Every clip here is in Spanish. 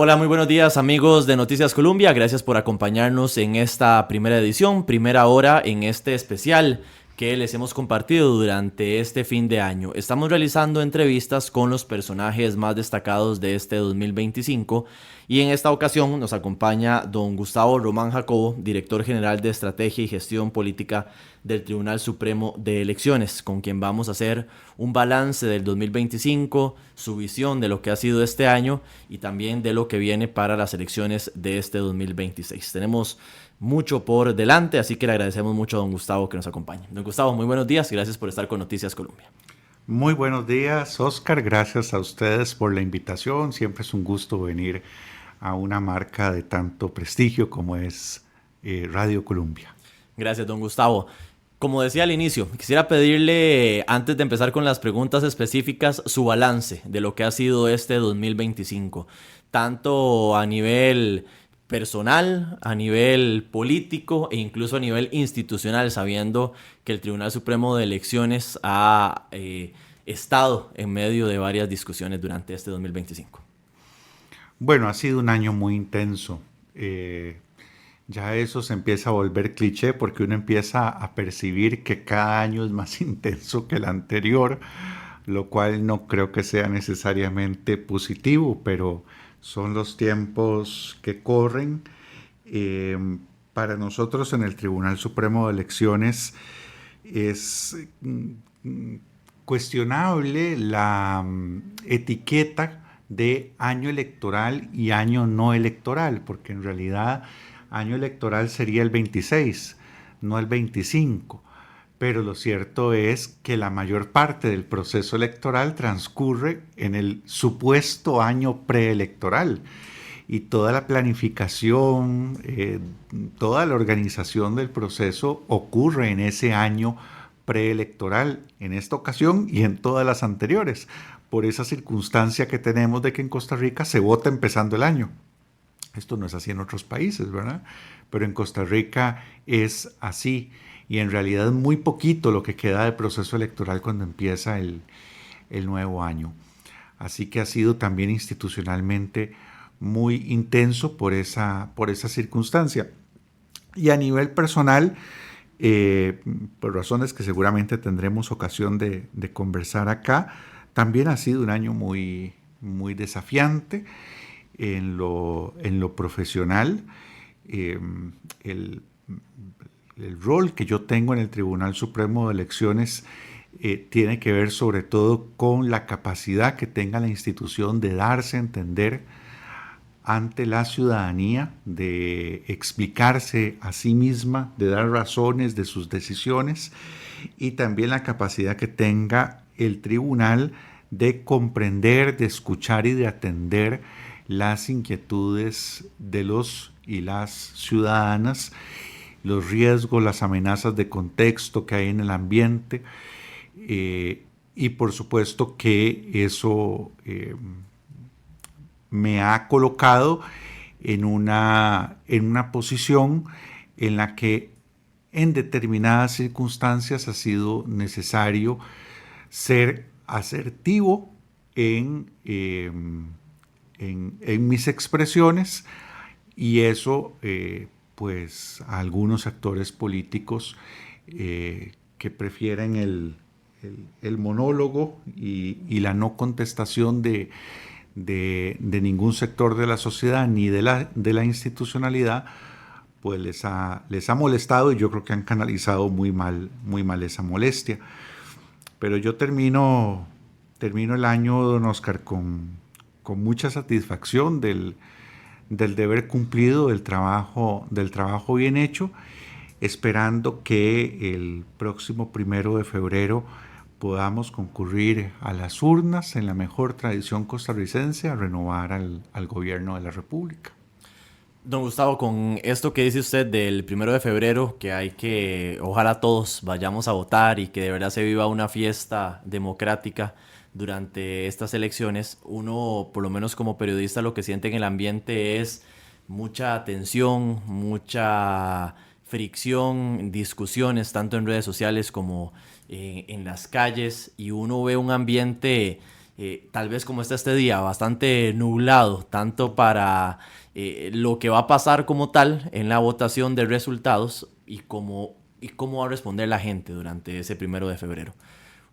Hola, muy buenos días amigos de Noticias Colombia, gracias por acompañarnos en esta primera edición, primera hora en este especial que les hemos compartido durante este fin de año. Estamos realizando entrevistas con los personajes más destacados de este 2025 y en esta ocasión nos acompaña don Gustavo Román Jacobo, director general de Estrategia y Gestión Política del Tribunal Supremo de Elecciones, con quien vamos a hacer un balance del 2025, su visión de lo que ha sido este año y también de lo que viene para las elecciones de este 2026. Tenemos mucho por delante, así que le agradecemos mucho a don Gustavo que nos acompañe. Don Gustavo, muy buenos días, gracias por estar con Noticias Colombia. Muy buenos días, Oscar. Gracias a ustedes por la invitación. Siempre es un gusto venir a una marca de tanto prestigio como es Radio Colombia. Gracias, don Gustavo. Como decía al inicio, quisiera pedirle, antes de empezar con las preguntas específicas, su balance de lo que ha sido este 2025, tanto a nivel personal, a nivel político e incluso a nivel institucional, sabiendo que el Tribunal Supremo de Elecciones ha estado en medio de varias discusiones durante este 2025. Bueno, ha sido un año muy intenso. Ya eso se empieza a volver cliché porque uno empieza a percibir que cada año es más intenso que el anterior, lo cual no creo que sea necesariamente positivo, pero son los tiempos que corren. Eh, para nosotros en el Tribunal Supremo de Elecciones es cuestionable la etiqueta de año electoral y año no electoral, porque en realidad año electoral sería el 26, no el 25. Pero lo cierto es que la mayor parte del proceso electoral transcurre en el supuesto año preelectoral y toda la planificación, toda la organización del proceso ocurre en ese año preelectoral, en esta ocasión y en todas las anteriores, por esa circunstancia que tenemos de que en Costa Rica se vota empezando el año. Esto no es así en otros países, ¿verdad? Pero en Costa Rica es así y en realidad es muy poquito lo que queda de proceso electoral cuando empieza el nuevo año. Así que ha sido también institucionalmente muy intenso por esa circunstancia. Y a nivel personal, por razones que seguramente tendremos ocasión de conversar acá, también ha sido un año muy desafiante en lo profesional. Eh, el, el rol que yo tengo en el Tribunal Supremo de Elecciones tiene que ver sobre todo con la capacidad que tenga la institución de darse a entender ante la ciudadanía, de explicarse a sí misma, de dar razones de sus decisiones y también la capacidad que tenga el tribunal de comprender, de escuchar y de atender las inquietudes de los y las ciudadanas, los riesgos, las amenazas de contexto que hay en el ambiente y por supuesto que eso me ha colocado en una posición en la que en determinadas circunstancias ha sido necesario ser asertivo en mis expresiones y eso pues a algunos actores políticos que prefieren el monólogo y la no contestación de ningún sector de la sociedad ni de la institucionalidad, pues les ha molestado y yo creo que han canalizado muy mal esa molestia. Pero yo termino el año, don Oscar, con mucha satisfacción del deber cumplido, del trabajo bien hecho, esperando que el próximo 1 de febrero podamos concurrir a las urnas en la mejor tradición costarricense a renovar al gobierno de la República. Don Gustavo, con esto que dice usted del 1 de febrero, que hay que, ojalá todos vayamos a votar y que de verdad se viva una fiesta democrática durante estas elecciones, uno, por lo menos como periodista, lo que siente en el ambiente es mucha tensión, mucha fricción, discusiones, tanto en redes sociales como en las calles, y uno ve un ambiente tal vez como está este día, bastante nublado, tanto para lo que va a pasar como tal en la votación de resultados y cómo va a responder la gente durante ese 1 de febrero.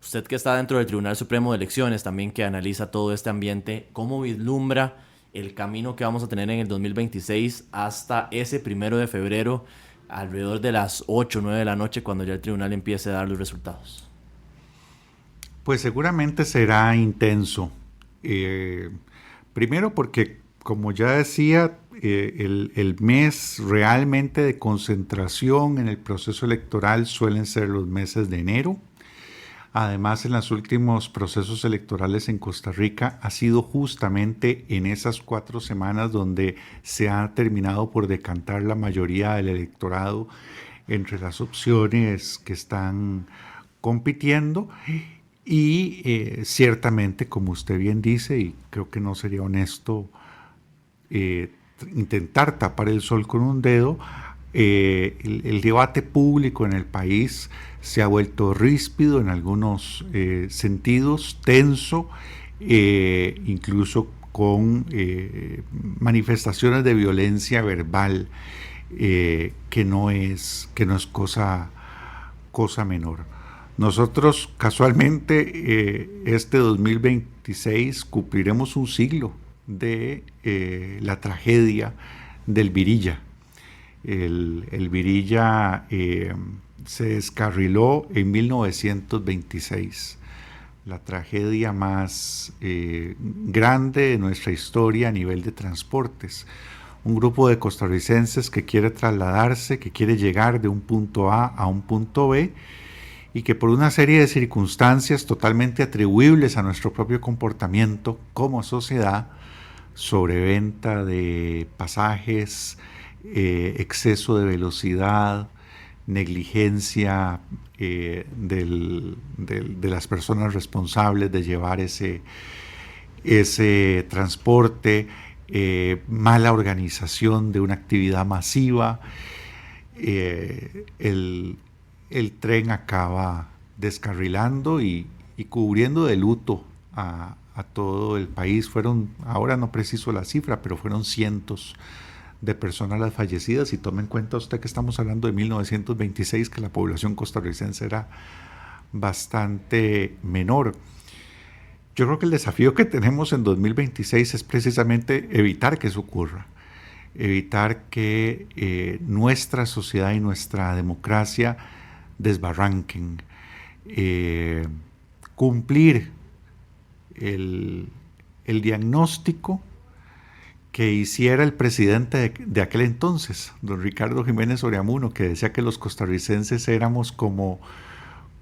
Usted que está dentro del Tribunal Supremo de Elecciones, también que analiza todo este ambiente, ¿cómo vislumbra el camino que vamos a tener en el 2026 hasta ese 1 de febrero, alrededor de las 8 o 9 de la noche, cuando ya el tribunal empiece a dar los resultados? Pues seguramente será intenso. Primero porque, como ya decía, el mes realmente de concentración en el proceso electoral suelen ser los meses de enero. Además, en los últimos procesos electorales en Costa Rica ha sido justamente en esas 4 semanas donde se ha terminado por decantar la mayoría del electorado entre las opciones que están compitiendo. Y ciertamente, como usted bien dice, y creo que no sería honesto intentar tapar el sol con un dedo, el debate público en el país se ha vuelto ríspido en algunos sentidos, tenso, incluso con manifestaciones de violencia verbal, que no es cosa menor. Nosotros casualmente este 2026 cumpliremos un siglo de la tragedia del Virilla. El Virilla se descarriló en 1926, la tragedia más grande de nuestra historia a nivel de transportes. Un grupo de costarricenses que quiere trasladarse, que quiere llegar de un punto A un punto B, y que por una serie de circunstancias totalmente atribuibles a nuestro propio comportamiento como sociedad, sobreventa de pasajes, exceso de velocidad, negligencia de las personas responsables de llevar ese transporte, mala organización de una actividad masiva, el tren acaba descarrilando y cubriendo de luto a todo el país. Ahora no preciso la cifra, pero fueron cientos de personas las fallecidas, y tome en cuenta usted que estamos hablando de 1926, que la población costarricense era bastante menor. Yo creo que el desafío que tenemos en 2026 es precisamente evitar que eso ocurra, evitar que nuestra sociedad y nuestra democracia desbarranquen, cumplir el diagnóstico que hiciera el presidente de aquel entonces, don Ricardo Jiménez Oreamuno, que decía que los costarricenses éramos como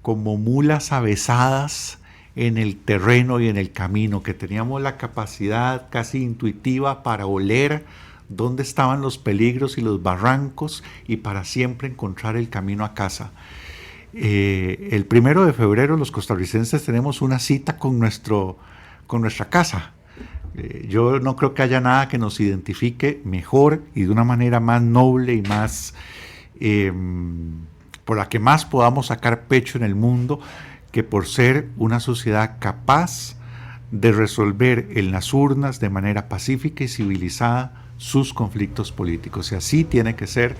mulas avesadas en el terreno y en el camino, que teníamos la capacidad casi intuitiva para oler dónde estaban los peligros y los barrancos y para siempre encontrar el camino a casa. El 1 de febrero los costarricenses tenemos una cita con nuestra casa. Yo no creo que haya nada que nos identifique mejor y de una manera más noble y más por la que más podamos sacar pecho en el mundo, que por ser una sociedad capaz de resolver en las urnas de manera pacífica y civilizada sus conflictos políticos. Y así tiene que ser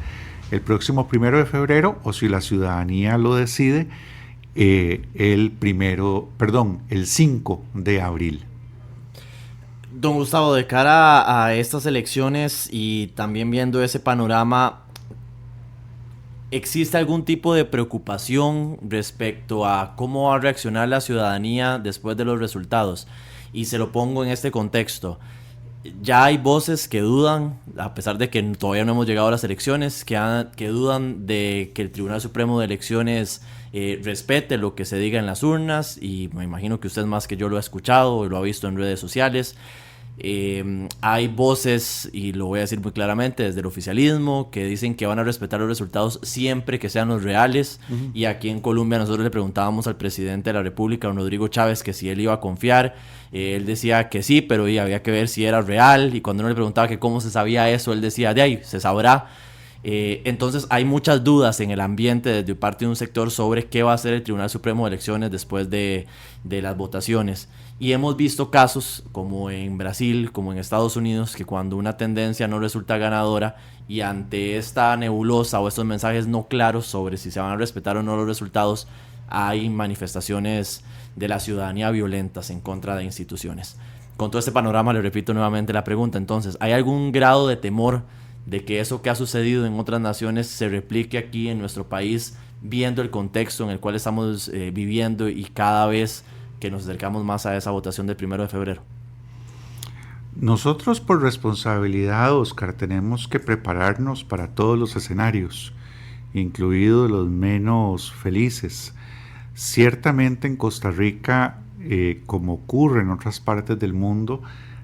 el próximo 1 de febrero, o si la ciudadanía lo decide, el 5 de abril. Don Gustavo, de cara a estas elecciones y también viendo ese panorama, ¿existe algún tipo de preocupación respecto a cómo va a reaccionar la ciudadanía después de los resultados? Y se lo pongo en este contexto. Ya hay voces que dudan, a pesar de que todavía no hemos llegado a las elecciones, que dudan de que el Tribunal Supremo de Elecciones respete lo que se diga en las urnas, y me imagino que usted más que yo lo ha escuchado y lo ha visto en redes sociales. Hay voces, y lo voy a decir muy claramente, desde el oficialismo, que dicen que van a respetar los resultados siempre que sean los reales. Y aquí en Colombia nosotros le preguntábamos al presidente de la República, don Rodrigo Chávez, que si él iba a confiar. Él decía que sí, pero había que ver si era real, y cuando uno le preguntaba que cómo se sabía eso, él decía, de ahí se sabrá. Entonces hay muchas dudas en el ambiente desde parte de un sector sobre qué va a hacer el Tribunal Supremo de Elecciones después de las votaciones. Y hemos visto casos como en Brasil, como en Estados Unidos, que cuando una tendencia no resulta ganadora y ante esta nebulosa o estos mensajes no claros sobre si se van a respetar o no los resultados, hay manifestaciones de la ciudadanía violentas en contra de instituciones. Con todo este panorama le repito nuevamente la pregunta, entonces, ¿hay algún grado de temor de que eso que ha sucedido en otras naciones se replique aquí en nuestro país, viendo el contexto en el cual estamos viviendo y cada vez que nos acercamos más a esa votación del 1 de febrero? Nosotros por responsabilidad, Oscar, tenemos que prepararnos para todos los escenarios, incluidos los menos felices. Ciertamente en Costa Rica, como ocurre en otras partes del mundo,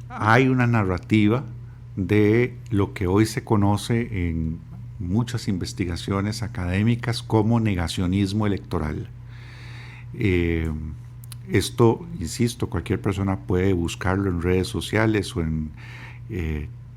hay una narrativa de lo que hoy se conoce en muchas investigaciones académicas como negacionismo electoral. Esto, insisto, cualquier persona puede buscarlo en redes sociales o en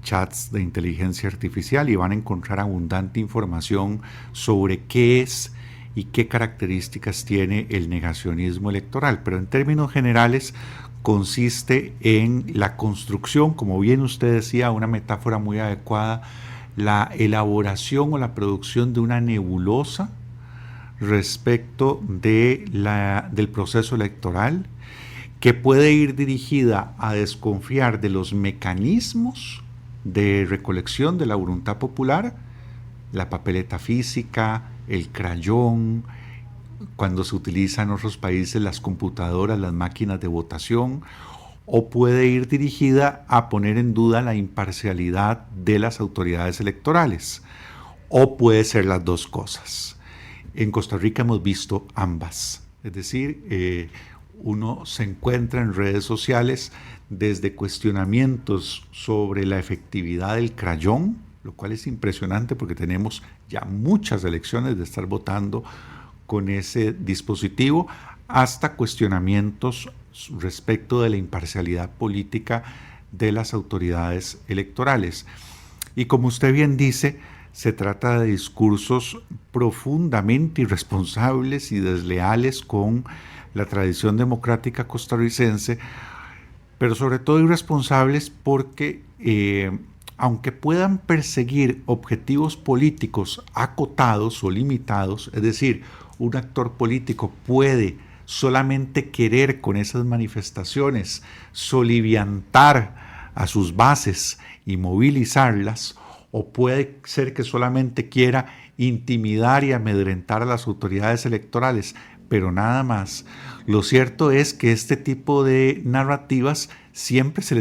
chats de inteligencia artificial y van a encontrar abundante información sobre qué es y qué características tiene el negacionismo electoral. Pero en términos generales consiste en la construcción, como bien usted decía, una metáfora muy adecuada, la elaboración o la producción de una nebulosa respecto del proceso electoral, que puede ir dirigida a desconfiar de los mecanismos de recolección de la voluntad popular, la papeleta física, el crayón, cuando se utilizan en otros países las computadoras, las máquinas de votación, o puede ir dirigida a poner en duda la imparcialidad de las autoridades electorales, o puede ser las dos cosas. En Costa Rica hemos visto ambas, es decir, uno se encuentra en redes sociales desde cuestionamientos sobre la efectividad del crayón, lo cual es impresionante porque tenemos ya muchas elecciones de estar votando con ese dispositivo, hasta cuestionamientos respecto de la imparcialidad política de las autoridades electorales. Y como usted bien dice, se trata de discursos profundamente irresponsables y desleales con la tradición democrática costarricense, pero sobre todo irresponsables porque aunque puedan perseguir objetivos políticos acotados o limitados, es decir, un actor político puede solamente querer con esas manifestaciones soliviantar a sus bases y movilizarlas, o puede ser que solamente quiera intimidar y amedrentar a las autoridades electorales, pero nada más. Lo cierto es que este tipo de narrativas siempre se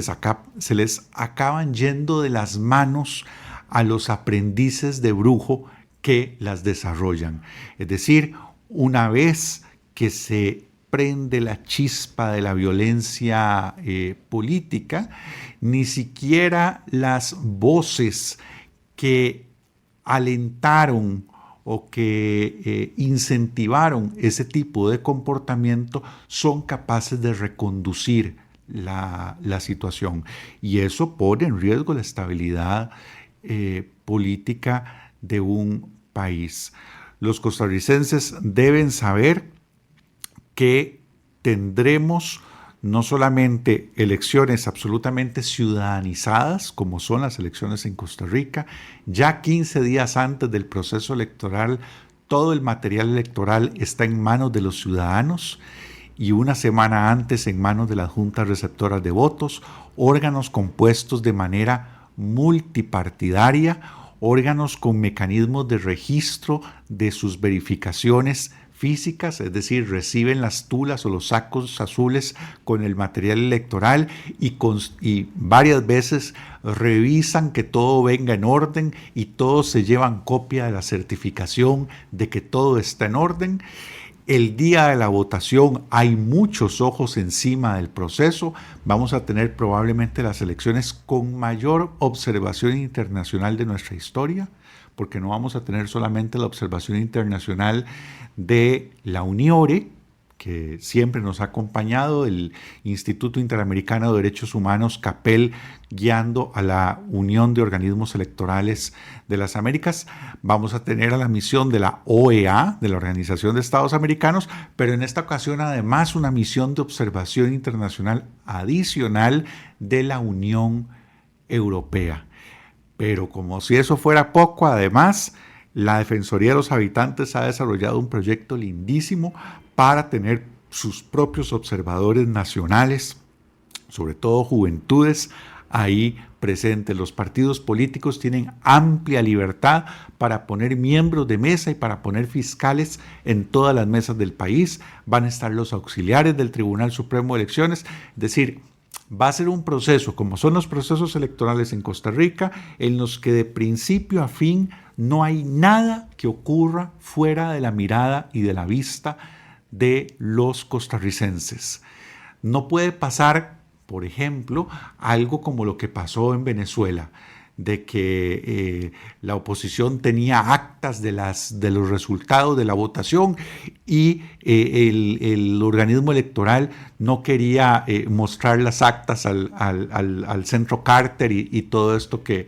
les acaban yendo de las manos a los aprendices de brujo que las desarrollan. Es decir, una vez que se prende la chispa de la violencia política, ni siquiera las voces que alentaron o que incentivaron ese tipo de comportamiento son capaces de reconducir la situación. Y eso pone en riesgo la estabilidad política de un país. Los costarricenses deben saber que tendremos no solamente elecciones absolutamente ciudadanizadas, como son las elecciones en Costa Rica, ya 15 días antes del proceso electoral, todo el material electoral está en manos de los ciudadanos y una semana antes en manos de las juntas receptoras de votos, órganos compuestos de manera multipartidaria, órganos con mecanismos de registro de sus verificaciones físicas, es decir, reciben las tulas o los sacos azules con el material electoral y varias veces revisan que todo venga en orden y todos se llevan copia de la certificación de que todo está en orden. El día de la votación hay muchos ojos encima del proceso. Vamos a tener probablemente las elecciones con mayor observación internacional de nuestra historia, porque no vamos a tener solamente la observación internacional de la UNIORE, que siempre nos ha acompañado, el Instituto Interamericano de Derechos Humanos, CAPEL, guiando a la Unión de Organismos Electorales de las Américas. Vamos a tener a la misión de la OEA, de la Organización de Estados Americanos, pero en esta ocasión además una misión de observación internacional adicional de la Unión Europea. Pero como si eso fuera poco, además, la Defensoría de los Habitantes ha desarrollado un proyecto lindísimo para tener sus propios observadores nacionales, sobre todo juventudes, ahí presentes. Los partidos políticos tienen amplia libertad para poner miembros de mesa y para poner fiscales en todas las mesas del país. Van a estar los auxiliares del Tribunal Supremo de Elecciones, es decir, va a ser un proceso, como son los procesos electorales en Costa Rica, en los que de principio a fin no hay nada que ocurra fuera de la mirada y de la vista de los costarricenses. No puede pasar, por ejemplo, algo como lo que pasó en Venezuela, de que la oposición tenía actas de los resultados de la votación y el organismo electoral no quería mostrar las actas al centro Carter y todo esto que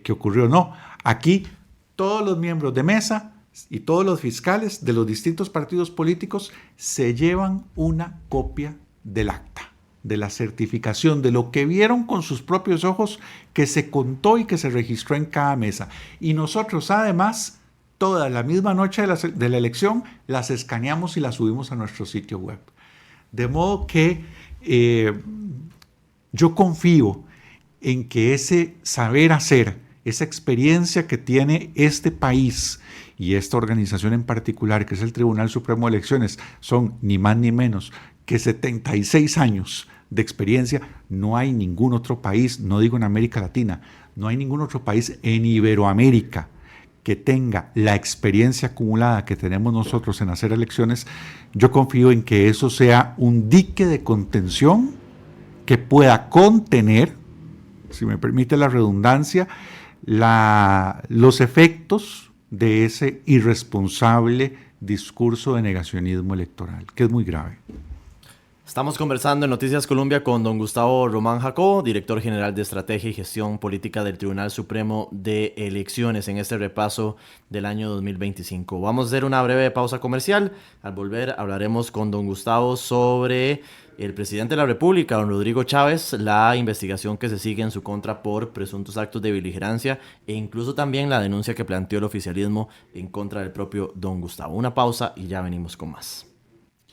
ocurrió. No, aquí todos los miembros de mesa y todos los fiscales de los distintos partidos políticos se llevan una copia del acta, de la certificación, de lo que vieron con sus propios ojos, que se contó y que se registró en cada mesa. Y nosotros además, toda la misma noche de la elección, las escaneamos y las subimos a nuestro sitio web. De modo que yo confío en que ese saber hacer, esa experiencia que tiene este país y esta organización en particular, que es el Tribunal Supremo de Elecciones, son ni más ni menos que 76 años de experiencia. No hay ningún otro país, no digo en América Latina, no hay ningún otro país en Iberoamérica que tenga la experiencia acumulada que tenemos nosotros en hacer elecciones. Yo confío en que eso sea un dique de contención que pueda contener, si me permite la redundancia, los efectos de ese irresponsable discurso de negacionismo electoral, que es muy grave. Estamos conversando en Noticias Colombia con don Gustavo Román Jacó, director general de Estrategia y Gestión Política del Tribunal Supremo de Elecciones, en este repaso del año 2025. Vamos a hacer una breve pausa comercial. Al volver hablaremos con don Gustavo sobre el presidente de la República, don Rodrigo Chávez, la investigación que se sigue en su contra por presuntos actos de beligerancia e incluso también la denuncia que planteó el oficialismo en contra del propio don Gustavo. Una pausa y ya venimos con más.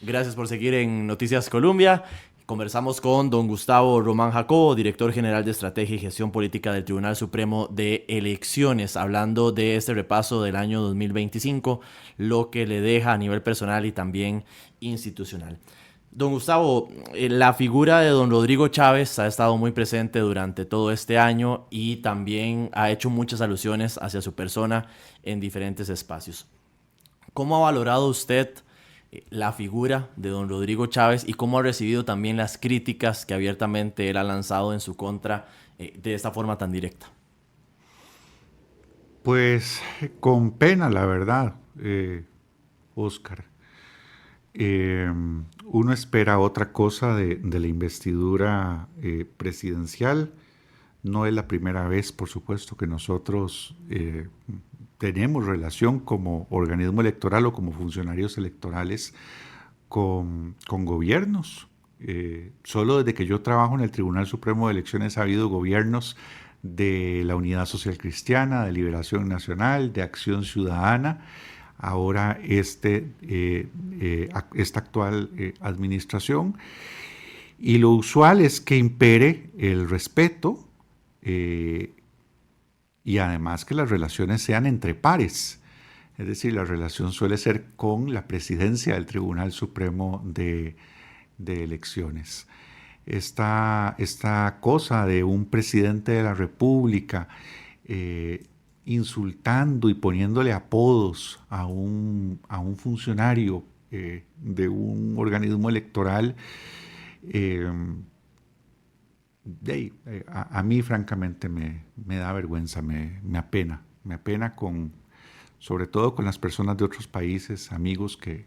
Gracias por seguir en Noticias Colombia. Conversamos con don Gustavo Román Jacó, director general de Estrategia y Gestión Política del Tribunal Supremo de Elecciones, hablando de este repaso del año 2025, lo que le deja a nivel personal y también institucional. Don Gustavo, la figura de don Rodrigo Chávez ha estado muy presente durante todo este año y también ha hecho muchas alusiones hacia su persona en diferentes espacios. ¿Cómo ha valorado usted la figura de don Rodrigo Chávez y cómo ha recibido también las críticas que abiertamente él ha lanzado en su contra de esta forma tan directa? Pues con pena, la verdad, Oscar. Uno espera otra cosa de la investidura presidencial. No es la primera vez, por supuesto, que nosotros tenemos relación como organismo electoral o como funcionarios electorales con gobiernos. Solo desde que yo trabajo en el Tribunal Supremo de Elecciones ha habido gobiernos de la Unidad Social Cristiana, de Liberación Nacional, de Acción Ciudadana. Ahora esta actual administración, y lo usual es que impere el respeto y además que las relaciones sean entre pares, es decir, la relación suele ser con la presidencia del Tribunal Supremo de Elecciones. Esta cosa de un presidente de la República insultando y poniéndole apodos a un funcionario de un organismo electoral, a mí francamente me da vergüenza, me apena sobre todo con las personas de otros países, amigos que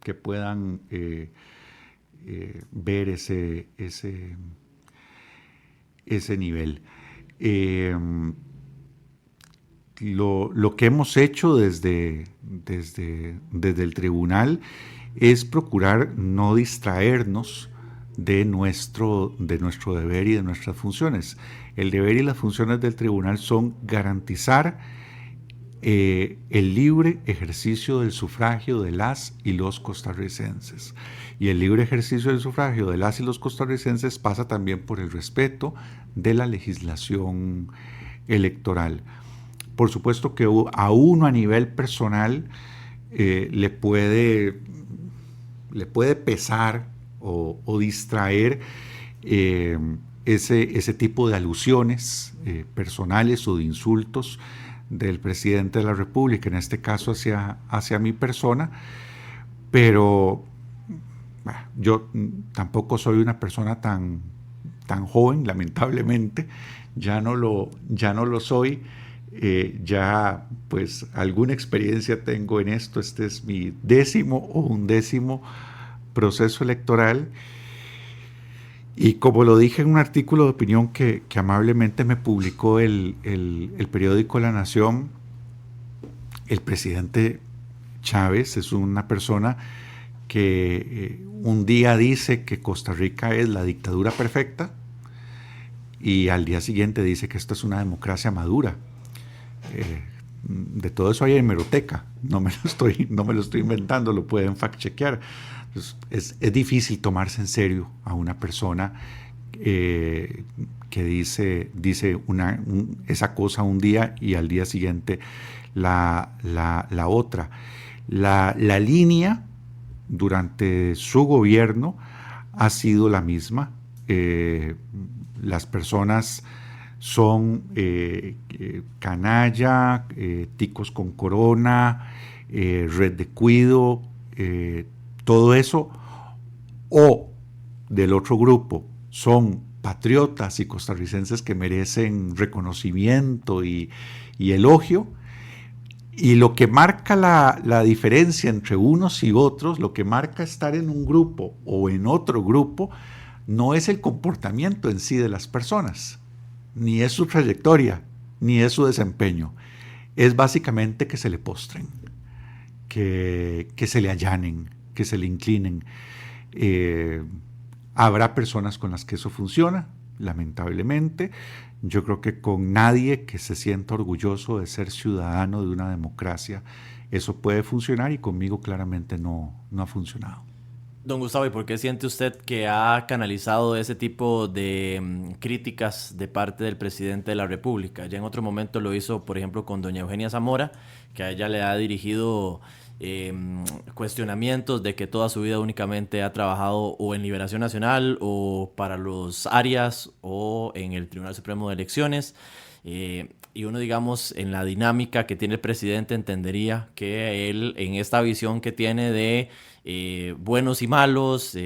que puedan ver ese nivel. Lo que hemos hecho desde el tribunal es procurar no distraernos de nuestro deber y de nuestras funciones. El deber y las funciones del tribunal son garantizar el libre ejercicio del sufragio de las y los costarricenses. Y el libre ejercicio del sufragio de las y los costarricenses pasa también por el respeto de la legislación electoral. Por supuesto que a uno a nivel personal le puede pesar o distraer ese tipo de alusiones personales o de insultos del presidente de la República, en este caso hacia mi persona, pero yo tampoco soy una persona tan joven, lamentablemente, ya no lo soy. Ya pues alguna experiencia tengo en esto. Este es mi 10º o 11º proceso electoral, y como lo dije en un artículo de opinión que amablemente me publicó el periódico La Nación, el presidente Chávez es una persona que un día dice que Costa Rica es la dictadura perfecta y al día siguiente dice que esto es una democracia madura. De todo eso hay hemeroteca, no me lo estoy inventando, lo pueden fact-chequear. Entonces, es difícil tomarse en serio a una persona que dice esa cosa un día y al día siguiente la otra. La línea durante su gobierno ha sido la misma. Las personas son canalla, ticos con corona, red de cuido, todo eso, o del otro grupo son patriotas y costarricenses que merecen reconocimiento y elogio. Y lo que marca la diferencia entre unos y otros, lo que marca estar en un grupo o en otro grupo, no es el comportamiento en sí de las personas, ni es su trayectoria, ni es su desempeño. Es básicamente que se le postren, que se le allanen, que se le inclinen. Habrá personas con las que eso funciona, lamentablemente. Yo creo que con nadie que se sienta orgulloso de ser ciudadano de una democracia eso puede funcionar, y conmigo claramente no ha funcionado. Don Gustavo, ¿y por qué siente usted que ha canalizado ese tipo de críticas de parte del presidente de la República? Ya en otro momento lo hizo, por ejemplo, con doña Eugenia Zamora, que a ella le ha dirigido cuestionamientos de que toda su vida únicamente ha trabajado o en Liberación Nacional o para los Arias o en el Tribunal Supremo de Elecciones. Y uno, digamos, en la dinámica que tiene el presidente, entendería que él, en esta visión que tiene de buenos y malos,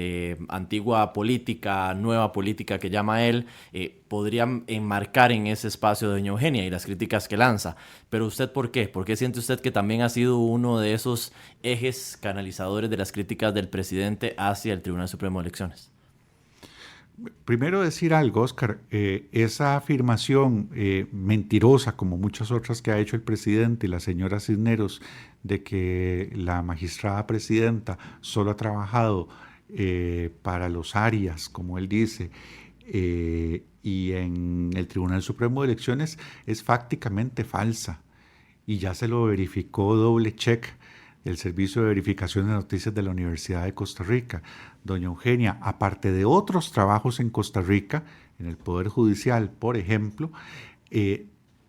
antigua política, nueva política que llama él, podría enmarcar en ese espacio de doña Eugenia y las críticas que lanza. Pero usted, ¿por qué? ¿Por qué siente usted que también ha sido uno de esos ejes canalizadores de las críticas del presidente hacia el Tribunal Supremo de Elecciones? Primero decir algo, Oscar, esa afirmación mentirosa, como muchas otras que ha hecho el presidente y la señora Cisneros, de que la magistrada presidenta solo ha trabajado para los Arias, como él dice, y en el Tribunal Supremo de Elecciones, es fácticamente falsa. Y ya se lo verificó doble check el Servicio de Verificación de Noticias de la Universidad de Costa Rica. Doña Eugenia, aparte de otros trabajos en Costa Rica, en el Poder Judicial, por ejemplo,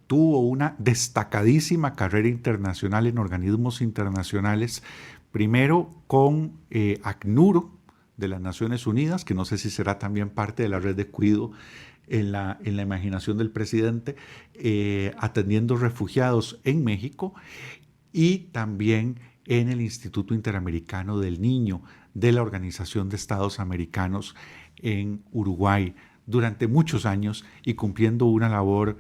tuvo una destacadísima carrera internacional en organismos internacionales, primero con ACNUR de las Naciones Unidas, que no sé si será también parte de la red de cuidado en la imaginación del presidente, atendiendo refugiados en México, y también en el Instituto Interamericano del Niño de la Organización de Estados Americanos en Uruguay durante muchos años, y cumpliendo una labor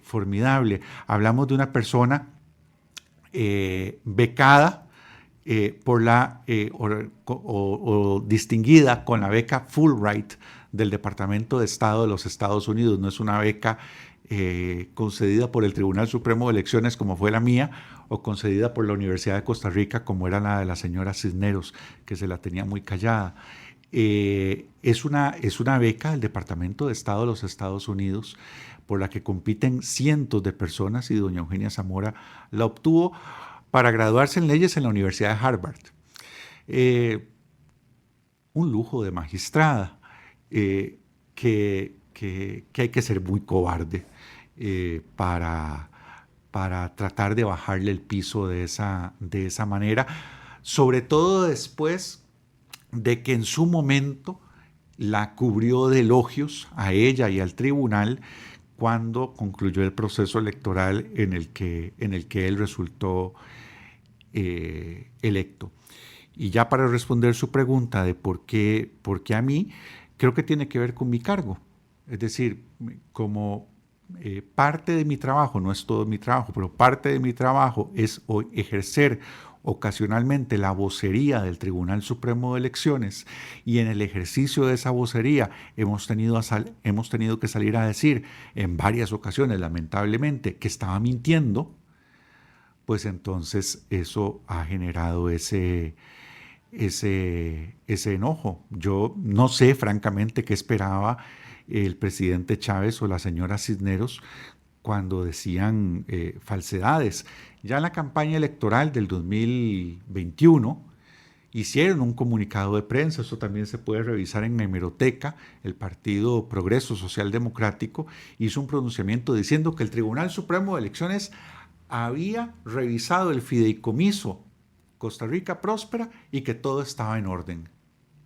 formidable. Hablamos de una persona becada o distinguida con la beca Fulbright del Departamento de Estado de los Estados Unidos. No es una beca concedida por el Tribunal Supremo de Elecciones como fue la mía, o concedida por la Universidad de Costa Rica como era la de la señora Cisneros, que se la tenía muy callada. Es una beca del Departamento de Estado de los Estados Unidos por la que compiten cientos de personas, y doña Eugenia Zamora la obtuvo para graduarse en leyes en la Universidad de Harvard. Un lujo de magistrada, que hay que ser muy cobarde para tratar de bajarle el piso de esa manera, sobre todo después de que en su momento la cubrió de elogios a ella y al tribunal cuando concluyó el proceso electoral en el que él resultó electo. Y ya para responder su pregunta de por qué a mí, creo que tiene que ver con mi cargo. Es decir, como parte de mi trabajo, no es todo mi trabajo, pero parte de mi trabajo es ejercer ocasionalmente la vocería del Tribunal Supremo de Elecciones, y en el ejercicio de esa vocería hemos tenido que salir a decir en varias ocasiones, lamentablemente, que estaba mintiendo. Pues entonces eso ha generado ese enojo. Yo no sé francamente qué esperaba el presidente Chávez o la señora Cisneros cuando decían falsedades. Ya en la campaña electoral del 2021 hicieron un comunicado de prensa, eso también se puede revisar en la hemeroteca. El Partido Progreso Social Democrático hizo un pronunciamiento diciendo que el Tribunal Supremo de Elecciones había revisado el fideicomiso Costa Rica Próspera y que todo estaba en orden.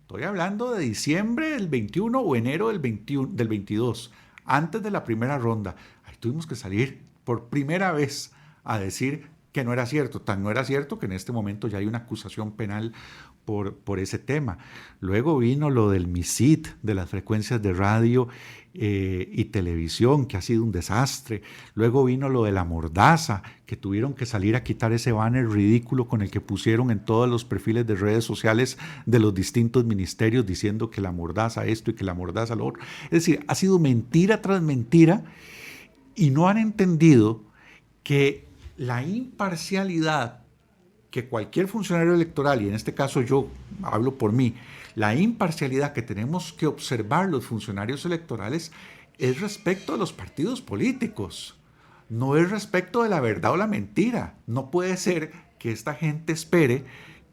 Estoy hablando de diciembre del 21 o enero del 22, antes de la primera ronda. Ahí tuvimos que salir por primera vez a decir que no era cierto. Tan no era cierto que en este momento ya hay una acusación penal por ese tema. Luego vino lo del MISIT, de las frecuencias de radio y televisión, que ha sido un desastre. Luego vino lo de la mordaza, que tuvieron que salir a quitar ese banner ridículo con el que pusieron en todos los perfiles de redes sociales de los distintos ministerios diciendo que la mordaza esto y que la mordaza lo otro. Es decir, ha sido mentira tras mentira, y no han entendido que la imparcialidad que cualquier funcionario electoral, y en este caso yo hablo por mí, la imparcialidad que tenemos que observar los funcionarios electorales es respecto a los partidos políticos, no es respecto de la verdad o la mentira. No puede ser que esta gente espere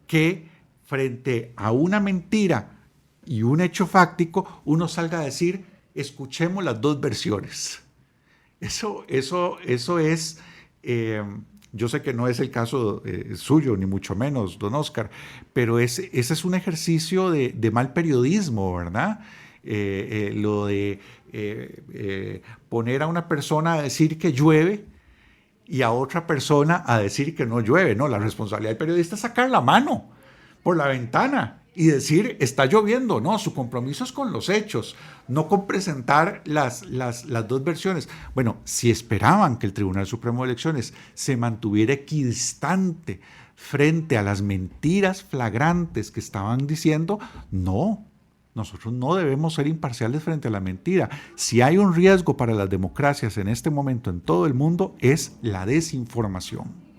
que frente a una mentira y un hecho fáctico uno salga a decir, escuchemos las dos versiones. Eso es... yo sé que no es el caso suyo, ni mucho menos, don Oscar, pero ese es un ejercicio de mal periodismo, ¿verdad? Lo de poner a una persona a decir que llueve y a otra persona a decir que no llueve. No, la responsabilidad del periodista es sacar la mano por la ventana y decir, está lloviendo. No, su compromiso es con los hechos, no con presentar las dos versiones. Bueno, si esperaban que el Tribunal Supremo de Elecciones se mantuviera equidistante frente a las mentiras flagrantes que estaban diciendo, no, nosotros no debemos ser imparciales frente a la mentira. Si hay un riesgo para las democracias en este momento en todo el mundo, es la desinformación.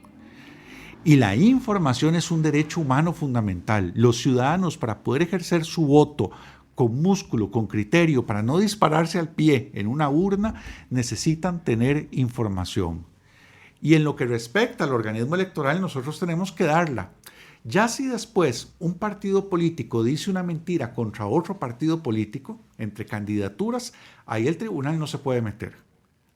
Y la información es un derecho humano fundamental. Los ciudadanos, para poder ejercer su voto con músculo, con criterio, para no dispararse al pie en una urna, necesitan tener información. Y en lo que respecta al organismo electoral, nosotros tenemos que darla. Ya si después un partido político dice una mentira contra otro partido político, entre candidaturas, ahí el tribunal no se puede meter.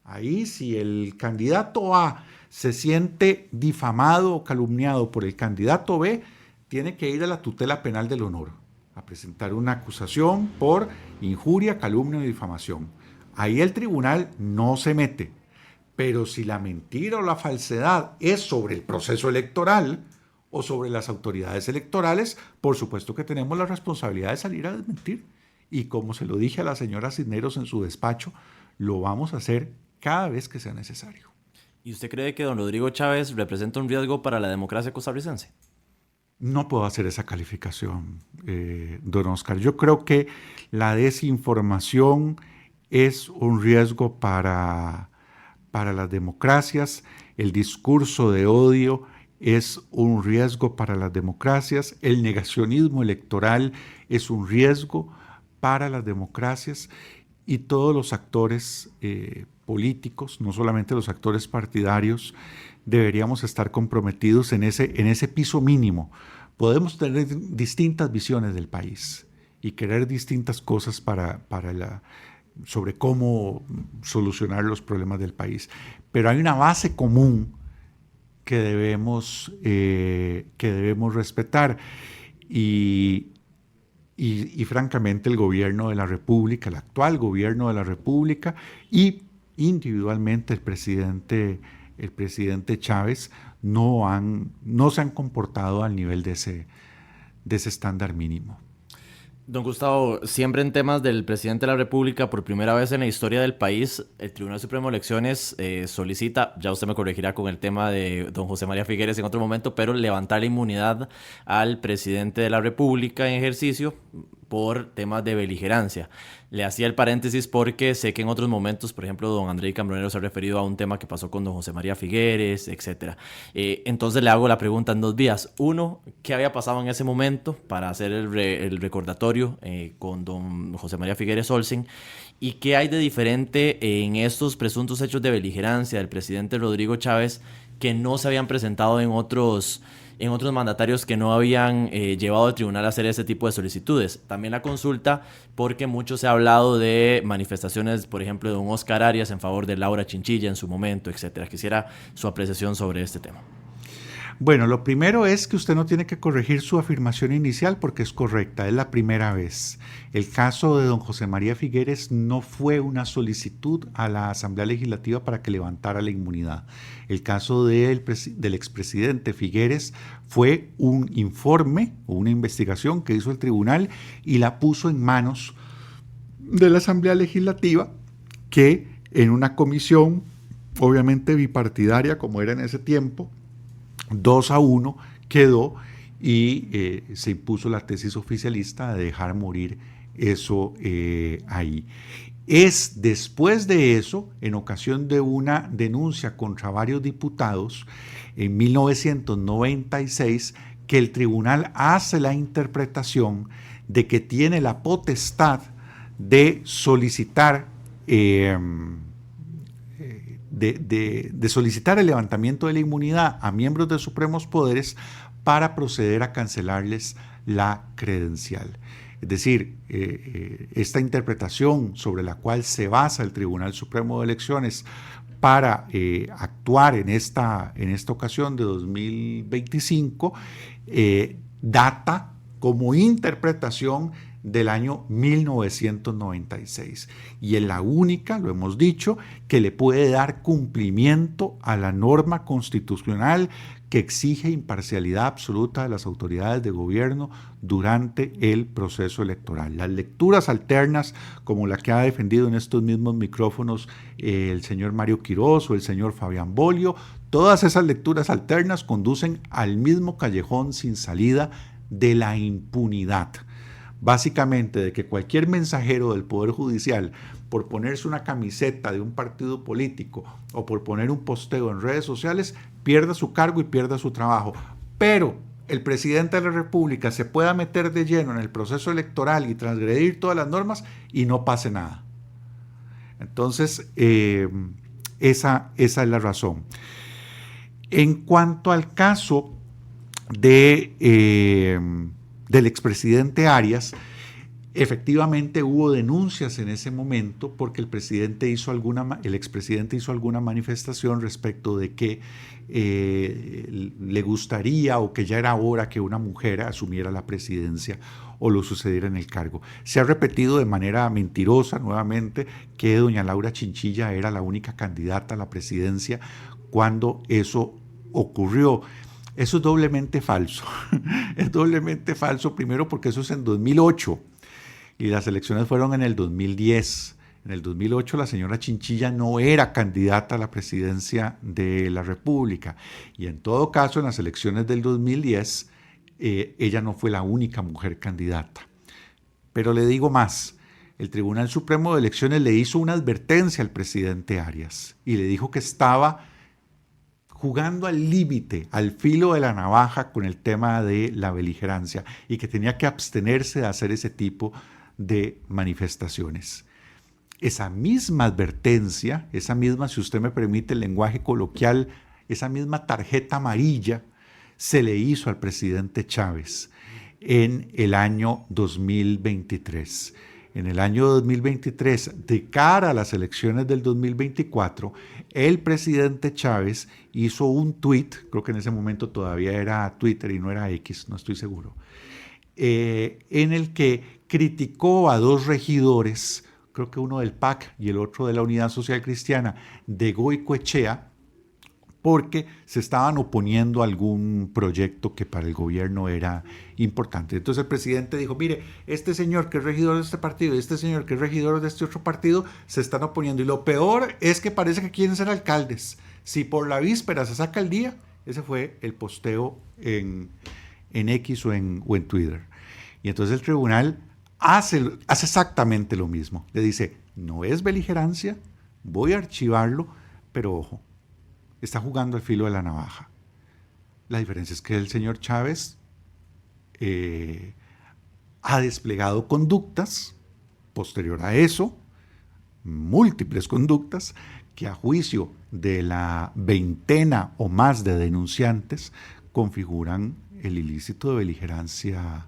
Ahí, si el candidato A se siente difamado o calumniado por el candidato B, tiene que ir a la tutela penal del honor, a presentar una acusación por injuria, calumnia o difamación. Ahí el tribunal no se mete. Pero si la mentira o la falsedad es sobre el proceso electoral o sobre las autoridades electorales, por supuesto que tenemos la responsabilidad de salir a desmentir. Y como se lo dije a la señora Cisneros en su despacho, lo vamos a hacer cada vez que sea necesario. ¿Y usted cree que don Rodrigo Chávez representa un riesgo para la democracia costarricense? No puedo hacer esa calificación, don Oscar. Yo creo que la desinformación es un riesgo para las democracias, el discurso de odio es un riesgo para las democracias, el negacionismo electoral es un riesgo para las democracias y todos los actores políticos, no solamente los actores partidarios, deberíamos estar comprometidos en ese piso mínimo. Podemos tener distintas visiones del país y querer distintas cosas sobre cómo solucionar los problemas del país, pero hay una base común que debemos respetar y francamente el gobierno de la República, el actual gobierno de la República y individualmente el presidente Chávez no se han comportado al nivel de ese estándar mínimo. Don Gustavo, siempre en temas del presidente de la República, por primera vez en la historia del país, el Tribunal Supremo de Elecciones solicita, ya usted me corregirá con el tema de don José María Figueres en otro momento, pero levantar la inmunidad al presidente de la República en ejercicio por temas de beligerancia. Le hacía el paréntesis porque sé que en otros momentos, por ejemplo, don Andrei Cambronero se ha referido a un tema que pasó con don José María Figueres, etc. Entonces le hago la pregunta en dos vías. Uno, ¿qué había pasado en ese momento para hacer el recordatorio con don José María Figueres Olsen? ¿Y qué hay de diferente en estos presuntos hechos de beligerancia del presidente Rodrigo Chávez que no se habían presentado en otros mandatarios que no habían llevado al tribunal a hacer ese tipo de solicitudes? También la consulta porque mucho se ha hablado de manifestaciones, por ejemplo, de don Oscar Arias en favor de Laura Chinchilla en su momento, etcétera. Quisiera su apreciación sobre este tema. Bueno, lo primero es que usted no tiene que corregir su afirmación inicial porque es correcta, es la primera vez. El caso de don José María Figueres no fue una solicitud a la Asamblea Legislativa para que levantara la inmunidad. El caso del expresidente Figueres fue un informe o una investigación que hizo el tribunal y la puso en manos de la Asamblea Legislativa, que en una comisión, obviamente bipartidaria como era en ese tiempo, 2-1 quedó y se impuso la tesis oficialista de dejar morir eso ahí. Es después de eso, en ocasión de una denuncia contra varios diputados, en 1996, que el tribunal hace la interpretación de que tiene la potestad de solicitar de solicitar el levantamiento de la inmunidad a miembros de supremos poderes para proceder a cancelarles la credencial. Es decir, esta interpretación sobre la cual se basa el Tribunal Supremo de Elecciones para actuar en esta ocasión de 2025 data como interpretación del año 1996 y es la única, lo hemos dicho, que le puede dar cumplimiento a la norma constitucional que exige imparcialidad absoluta de las autoridades de gobierno durante el proceso electoral. Las lecturas alternas, como la que ha defendido en estos mismos micrófonos el señor Mario Quirós o el señor Fabián Bolio, todas esas lecturas alternas conducen al mismo callejón sin salida de la impunidad. Básicamente de que cualquier mensajero del Poder Judicial, por ponerse una camiseta de un partido político o por poner un posteo en redes sociales, pierda su cargo y pierda su trabajo. Pero el presidente de la República se pueda meter de lleno en el proceso electoral y transgredir todas las normas y no pase nada. Entonces, esa es la razón. En cuanto al caso del expresidente Arias, efectivamente hubo denuncias en ese momento porque el expresidente hizo alguna manifestación respecto de que le gustaría o que ya era hora que una mujer asumiera la presidencia o lo sucediera en el cargo. Se ha repetido de manera mentirosa nuevamente que doña Laura Chinchilla era la única candidata a la presidencia cuando eso ocurrió. Eso es doblemente falso. Es doblemente falso, primero porque eso es en 2008 y las elecciones fueron en el 2010. En el 2008 la señora Chinchilla no era candidata a la presidencia de la República y en todo caso en las elecciones del 2010 ella no fue la única mujer candidata. Pero le digo más, el Tribunal Supremo de Elecciones le hizo una advertencia al presidente Arias y le dijo que estaba jugando al límite, al filo de la navaja con el tema de la beligerancia y que tenía que abstenerse de hacer ese tipo de manifestaciones. Esa misma advertencia, esa misma, si usted me permite el lenguaje coloquial, esa misma tarjeta amarilla se le hizo al presidente Chávez en el año 2023. En el año 2023, de cara a las elecciones del 2024, el presidente Chávez hizo un tuit, creo que en ese momento todavía era Twitter y no era X, no estoy seguro, en el que criticó a dos regidores, creo que uno del PAC y el otro de la Unidad Social Cristiana, de Goicoechea, porque se estaban oponiendo a algún proyecto que para el gobierno era importante. Entonces el presidente dijo, mire, este señor que es regidor de este partido y este señor que es regidor de este otro partido se están oponiendo. Y lo peor es que parece que quieren ser alcaldes. Si por la víspera se saca el día, ese fue el posteo en X o en Twitter. Y entonces el tribunal hace exactamente lo mismo. Le dice, no es beligerancia, voy a archivarlo, pero ojo, está jugando al filo de la navaja. La diferencia es que el señor Chávez ha desplegado conductas, posterior a eso, múltiples conductas, que a juicio de la veintena o más de denunciantes configuran el ilícito de beligerancia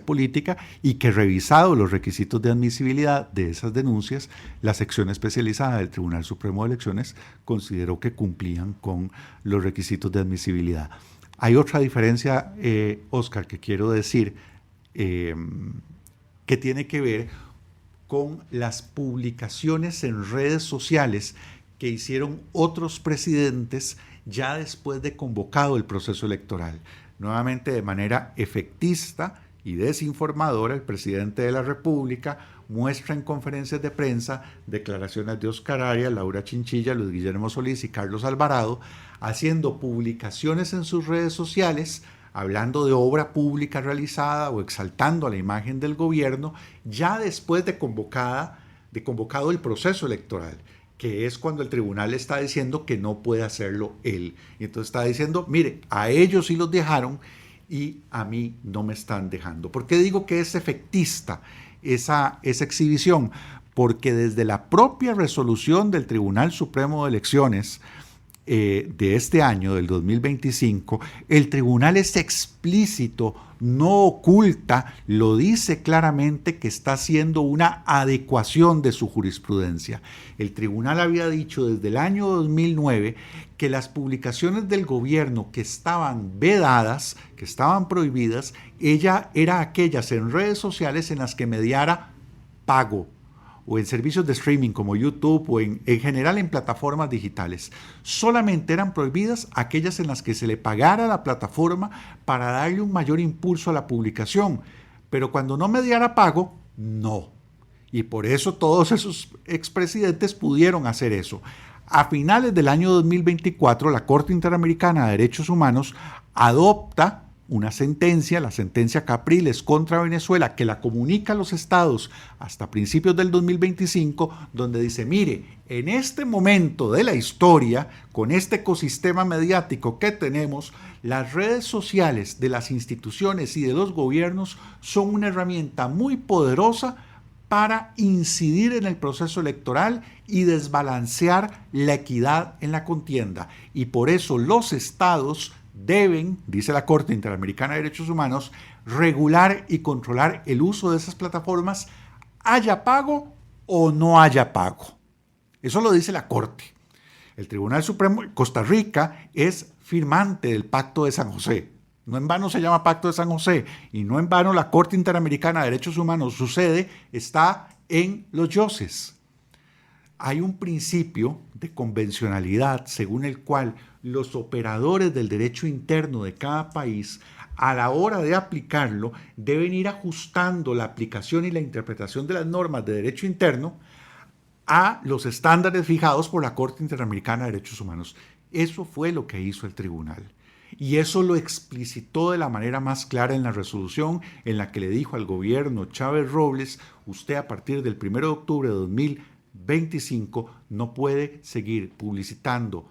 política y que, revisado los requisitos de admisibilidad de esas denuncias, la sección especializada del Tribunal Supremo de Elecciones consideró que cumplían con los requisitos de admisibilidad. Hay otra diferencia, Oscar, que quiero decir, que tiene que ver con las publicaciones en redes sociales que hicieron otros presidentes ya después de convocado el proceso electoral. Nuevamente, de manera efectista y desinformadora, el presidente de la República muestra en conferencias de prensa declaraciones de Oscar Arias, Laura Chinchilla, Luis Guillermo Solís y Carlos Alvarado, haciendo publicaciones en sus redes sociales, hablando de obra pública realizada o exaltando a la imagen del gobierno, ya después de convocado el proceso electoral, que es cuando el tribunal está diciendo que no puede hacerlo él. Y entonces está diciendo, mire, a ellos sí los dejaron y a mí no me están dejando. ¿Por qué digo que es efectista esa exhibición? Porque desde la propia resolución del Tribunal Supremo de Elecciones de este año, del 2025, el tribunal es explícito, no oculta, lo dice claramente que está haciendo una adecuación de su jurisprudencia. El tribunal había dicho desde el año 2009 que las publicaciones del gobierno que estaban vedadas, que estaban prohibidas, eran aquellas en redes sociales en las que mediara pago, o en servicios de streaming como YouTube o en general en plataformas digitales. Solamente eran prohibidas aquellas en las que se le pagara a la plataforma para darle un mayor impulso a la publicación, pero cuando no mediara pago, no. Y por eso todos esos expresidentes pudieron hacer eso. A finales del año 2024, la Corte Interamericana de Derechos Humanos adopta una sentencia, la sentencia Capriles contra Venezuela, que la comunica a los estados hasta principios del 2025, donde dice, mire, en este momento de la historia, con este ecosistema mediático que tenemos, las redes sociales de las instituciones y de los gobiernos son una herramienta muy poderosa para incidir en el proceso electoral y desbalancear la equidad en la contienda. Y por eso los estados deben, dice la Corte Interamericana de Derechos Humanos, regular y controlar el uso de esas plataformas, haya pago o no haya pago. Eso lo dice la Corte. El Tribunal Supremo de Costa Rica es firmante del Pacto de San José. No en vano se llama Pacto de San José y no en vano la Corte Interamericana de Derechos Humanos, su sede está en Los Yoses. Hay un principio de convencionalidad según el cual los operadores del derecho interno de cada país, a la hora de aplicarlo, deben ir ajustando la aplicación y la interpretación de las normas de derecho interno a los estándares fijados por la Corte Interamericana de Derechos Humanos. Eso fue lo que hizo el tribunal. Y eso lo explicitó de la manera más clara en la resolución en la que le dijo al gobierno Chávez Robles: usted a partir del 1 de octubre de 2025 no puede seguir publicitando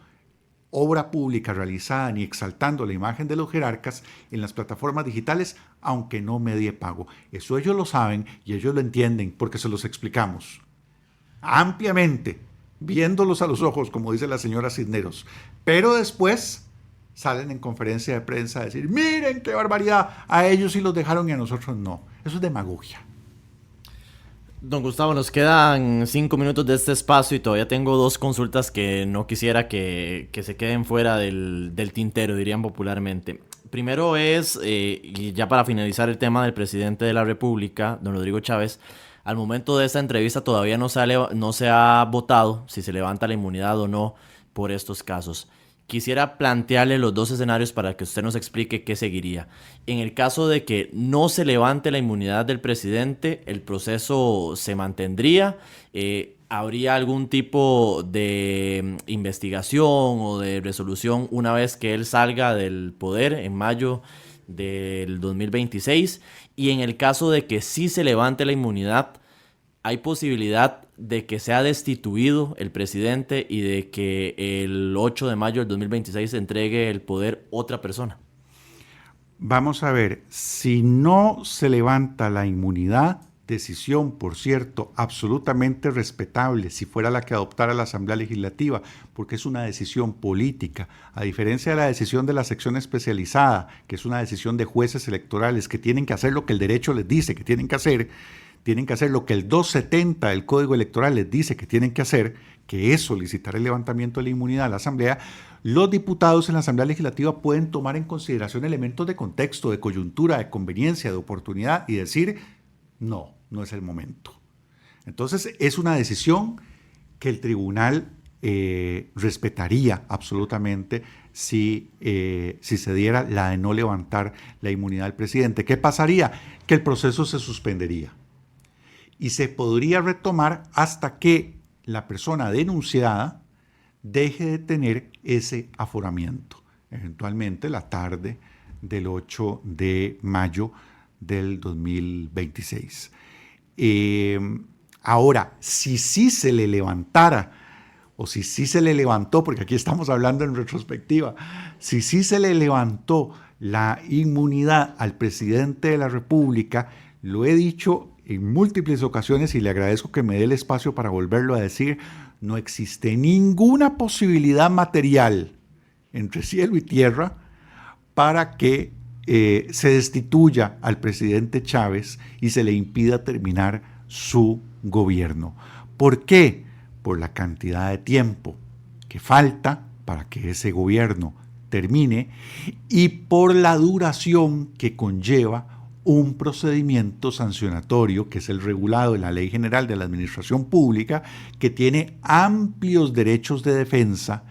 obra pública realizada ni exaltando la imagen de los jerarcas en las plataformas digitales, aunque no medie pago. Eso ellos lo saben y ellos lo entienden porque se los explicamos ampliamente, viéndolos a los ojos, como dice la señora Cisneros. Pero después salen en conferencia de prensa a decir: miren qué barbaridad, a ellos sí los dejaron y a nosotros no. Eso es demagogia. Don Gustavo, nos quedan 5 minutos de este espacio y todavía tengo 2 consultas que no quisiera que se queden fuera del tintero, dirían popularmente. Primero es, y ya para finalizar el tema del presidente de la República, don Rodrigo Chávez, al momento de esta entrevista todavía no se ha votado si se levanta la inmunidad o no por estos casos. Quisiera plantearle los 2 escenarios para que usted nos explique qué seguiría. En el caso de que no se levante la inmunidad del presidente, ¿el proceso se mantendría? ¿Habría algún tipo de investigación o de resolución una vez que él salga del poder en mayo del 2026? Y en el caso de que sí se levante la inmunidad, ¿hay posibilidad de que sea destituido el presidente y de que el 8 de mayo del 2026 se entregue el poder otra persona? Vamos a ver, si no se levanta la inmunidad, decisión, por cierto, absolutamente respetable si fuera la que adoptara la Asamblea Legislativa, porque es una decisión política, a diferencia de la decisión de la sección especializada, que es una decisión de jueces electorales que tienen que hacer lo que el derecho les dice que tienen que hacer lo que el 270 del Código Electoral les dice que tienen que hacer, que es solicitar el levantamiento de la inmunidad a la Asamblea. Los diputados en la Asamblea Legislativa pueden tomar en consideración elementos de contexto, de coyuntura, de conveniencia, de oportunidad y decir: no, no es el momento. Entonces es una decisión que el tribunal respetaría absolutamente si se diera la de no levantar la inmunidad del presidente. ¿Qué pasaría? Que el proceso se suspendería y se podría retomar hasta que la persona denunciada deje de tener ese aforamiento, eventualmente la tarde del 8 de mayo del 2026. Ahora, si sí se le levantara, o si sí se le levantó, porque aquí estamos hablando en retrospectiva, si sí se le levantó la inmunidad al presidente de la República, lo he dicho en múltiples ocasiones y le agradezco que me dé el espacio para volverlo a decir: no existe ninguna posibilidad material entre cielo y tierra para que se destituya al presidente Chávez y se le impida terminar su gobierno. ¿Por qué? Por la cantidad de tiempo que falta para que ese gobierno termine y por la duración que conlleva un procedimiento sancionatorio, que es el regulado en la Ley General de la Administración Pública, que tiene amplios derechos de defensa,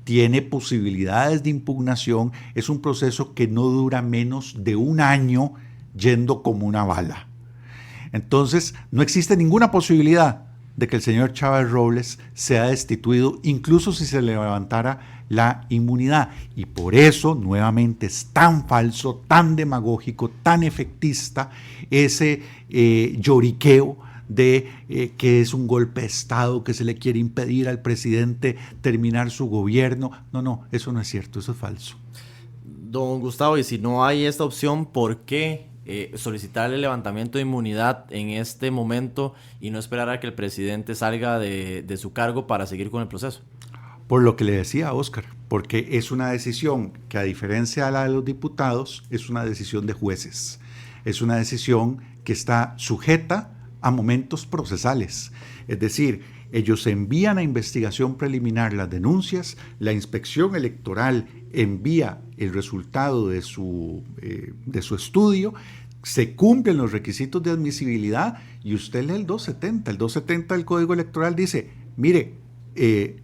tiene posibilidades de impugnación, es un proceso que no dura menos de 1 año yendo como una bala. Entonces, no existe ninguna posibilidad de que el señor Chávez Robles sea destituido, incluso si se le levantara la inmunidad. Y por eso, nuevamente, es tan falso, tan demagógico, tan efectista ese lloriqueo de que es un golpe de Estado, que se le quiere impedir al presidente terminar su gobierno. No, eso no es cierto, eso es falso. Don Gustavo, y si no hay esta opción, ¿por qué solicitar el levantamiento de inmunidad en este momento y no esperar a que el presidente salga de su cargo para seguir con el proceso? Por lo que le decía, Óscar, porque es una decisión que, a diferencia de la de los diputados, es una decisión de jueces. Es una decisión que está sujeta a momentos procesales. Es decir, ellos envían a investigación preliminar las denuncias, la inspección electoral envía el resultado de su estudio, se cumplen los requisitos de admisibilidad y usted lee el 270. El 270 del Código Electoral dice: mire,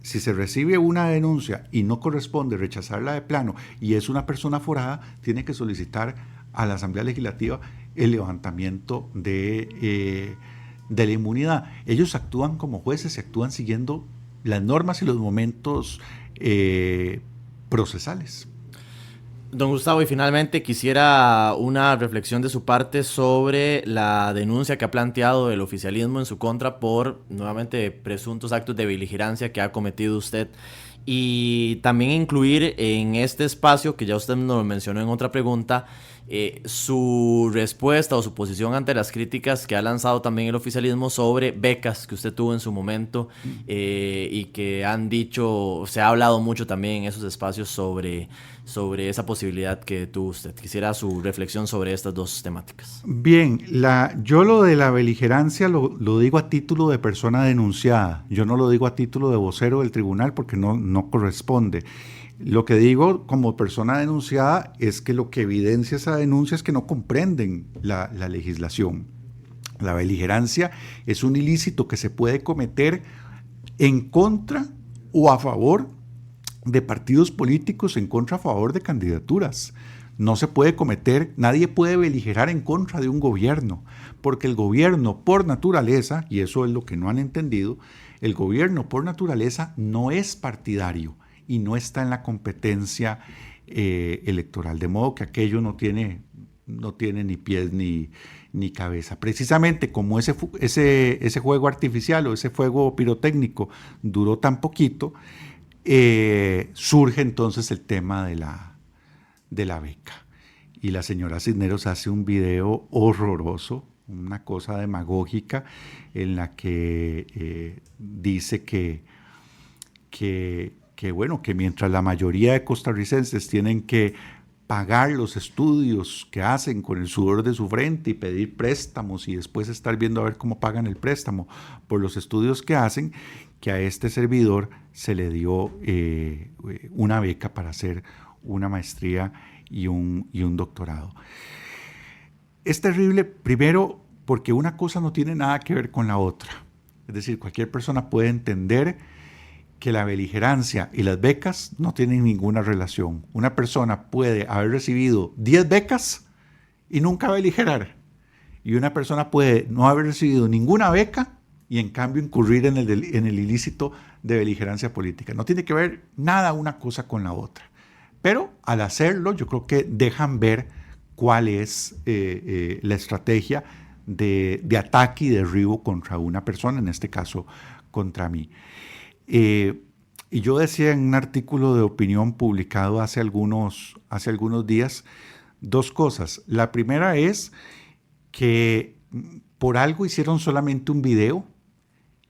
si se recibe una denuncia y no corresponde rechazarla de plano y es una persona forada, tiene que solicitar a la Asamblea Legislativa el levantamiento de la inmunidad. Ellos actúan como jueces y actúan siguiendo las normas y los momentos procesales. Don Gustavo, y finalmente quisiera una reflexión de su parte sobre la denuncia que ha planteado el oficialismo en su contra por nuevamente presuntos actos de beligerancia que ha cometido usted, y también incluir en este espacio, que ya usted nos lo mencionó en otra pregunta, su respuesta o su posición ante las críticas que ha lanzado también el oficialismo sobre becas que usted tuvo en su momento, y que han dicho, se ha hablado mucho también en esos espacios sobre esa posibilidad que tuvo usted. Quisiera su reflexión sobre estas dos temáticas. Bien, yo lo de la beligerancia lo digo a título de persona denunciada. Yo no lo digo a título de vocero del tribunal porque no corresponde. Lo que digo como persona denunciada es que lo que evidencia esa denuncia es que no comprenden la legislación. La beligerancia es un ilícito que se puede cometer en contra o a favor de partidos políticos, en contra o a favor de candidaturas. No se puede cometer, nadie puede beligerar en contra de un gobierno, porque el gobierno por naturaleza, y eso es lo que no han entendido, el gobierno por naturaleza no es partidario y no está en la competencia electoral, de modo que aquello no tiene ni pies ni cabeza. Precisamente como ese fuego artificial o ese fuego pirotécnico duró tan poquito, surge entonces el tema de la beca. Y la señora Cisneros hace un video horroroso, una cosa demagógica, en la que dice que mientras la mayoría de costarricenses tienen que pagar los estudios que hacen con el sudor de su frente y pedir préstamos y después estar viendo a ver cómo pagan el préstamo por los estudios que hacen, que a este servidor se le dio una beca para hacer una maestría y un doctorado. Es terrible, primero, porque una cosa no tiene nada que ver con la otra. Es decir, cualquier persona puede entender que la beligerancia y las becas no tienen ninguna relación. Una persona puede haber recibido 10 becas y nunca beligerar. Y una persona puede no haber recibido ninguna beca y en cambio incurrir en el ilícito de beligerancia política. No tiene que ver nada una cosa con la otra. Pero al hacerlo, yo creo que dejan ver cuál es la estrategia de ataque y derribo contra una persona, en este caso contra mí. Y yo decía en un artículo de opinión publicado hace algunos días dos cosas. La primera es que por algo hicieron solamente un video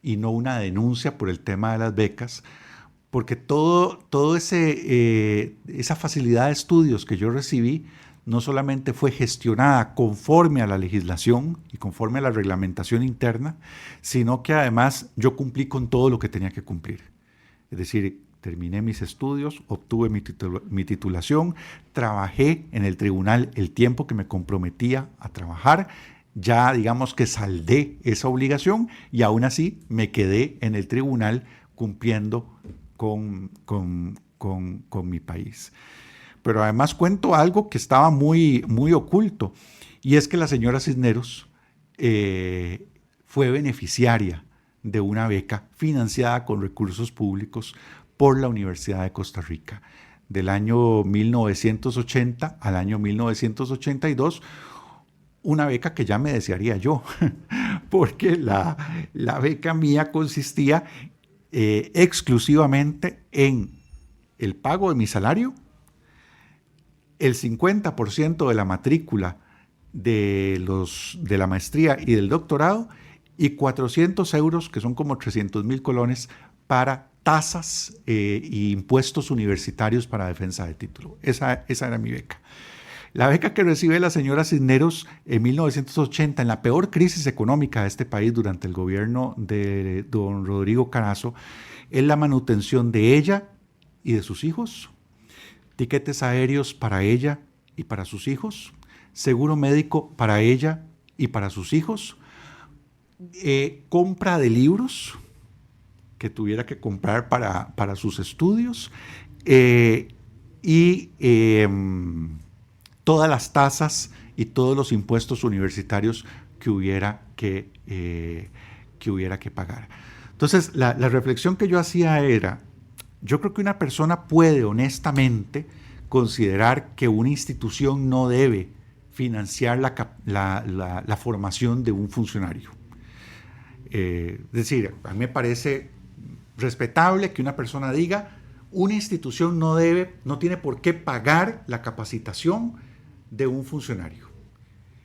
y no una denuncia por el tema de las becas, porque todo esa facilidad de estudios que yo recibí no solamente fue gestionada conforme a la legislación y conforme a la reglamentación interna, sino que además yo cumplí con todo lo que tenía que cumplir. Es decir, terminé mis estudios, obtuve mi titulación, trabajé en el tribunal el tiempo que me comprometía a trabajar, ya digamos que saldé esa obligación y aún así me quedé en el tribunal cumpliendo con mi país. Pero además cuento algo que estaba muy, muy oculto, y es que la señora Cisneros fue beneficiaria de una beca financiada con recursos públicos por la Universidad de Costa Rica. Del año 1980 al año 1982, una beca que ya me desearía yo, porque la beca mía consistía exclusivamente en el pago de mi salario, el 50% de la matrícula de la maestría y del doctorado y 400 euros, que son como 300,000 colones, para tasas e impuestos universitarios para defensa de título. Esa era mi beca. La beca que recibe la señora Cisneros en 1980, en la peor crisis económica de este país durante el gobierno de don Rodrigo Carazo, es la manutención de ella y de sus hijos, tiquetes aéreos para ella y para sus hijos, seguro médico para ella y para sus hijos, compra de libros que tuviera que comprar para sus estudios, y todas las tasas y todos los impuestos universitarios que hubiera que pagar. Entonces, la reflexión que yo hacía era, yo creo que una persona puede honestamente considerar que una institución no debe financiar la formación de un funcionario. Es decir, a mí me parece respetable que una persona diga: una institución no tiene por qué pagar la capacitación de un funcionario.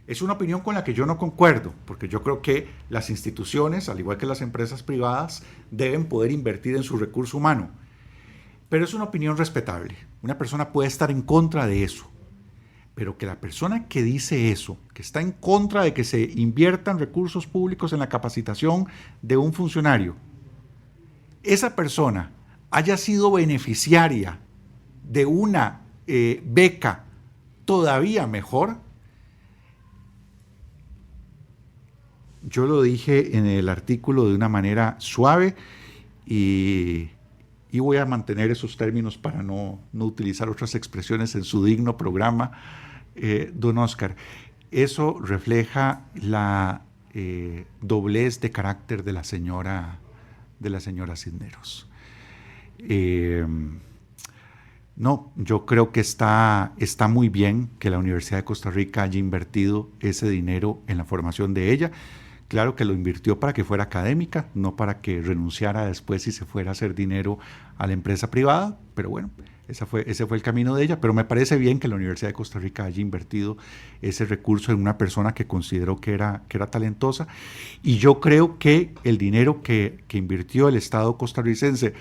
Es una opinión con la que yo no concuerdo, porque yo creo que las instituciones, al igual que las empresas privadas, deben poder invertir en su recurso humano. Pero es una opinión respetable. Una persona puede estar en contra de eso, pero que la persona que dice eso, que está en contra de que se inviertan recursos públicos en la capacitación de un funcionario, esa persona haya sido beneficiaria de una beca todavía mejor. Yo lo dije en el artículo de una manera suave y voy a mantener esos términos para no utilizar otras expresiones en su digno programa, don Oscar. Eso refleja la doblez de carácter de la señora Cisneros. No, yo creo que está muy bien que la Universidad de Costa Rica haya invertido ese dinero en la formación de ella. Claro que lo invirtió para que fuera académica, no para que renunciara después y se fuera a hacer dinero a la empresa privada, pero bueno, ese fue el camino de ella. Pero me parece bien que la Universidad de Costa Rica haya invertido ese recurso en una persona que consideró que era talentosa, y yo creo que el dinero que invirtió el Estado costarricense,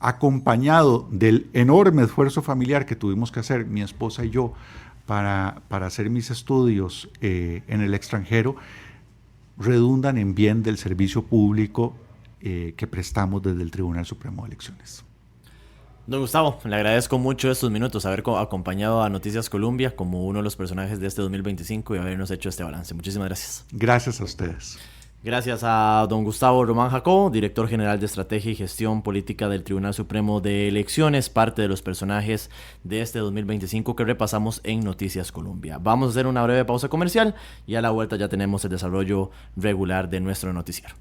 acompañado del enorme esfuerzo familiar que tuvimos que hacer mi esposa y yo para hacer mis estudios en el extranjero, redundan en bien del servicio público que prestamos desde el Tribunal Supremo de Elecciones. Don Gustavo, le agradezco mucho estos minutos, haber acompañado a Noticias Colombia como uno de los personajes de este 2025 y habernos hecho este balance. Muchísimas gracias. Gracias a ustedes. Gracias a don Gustavo Román Jacó, director general de Estrategia y Gestión Política del Tribunal Supremo de Elecciones, parte de los personajes de este 2025 que repasamos en Noticias Colombia. Vamos a hacer una breve pausa comercial y a la vuelta ya tenemos el desarrollo regular de nuestro noticiero.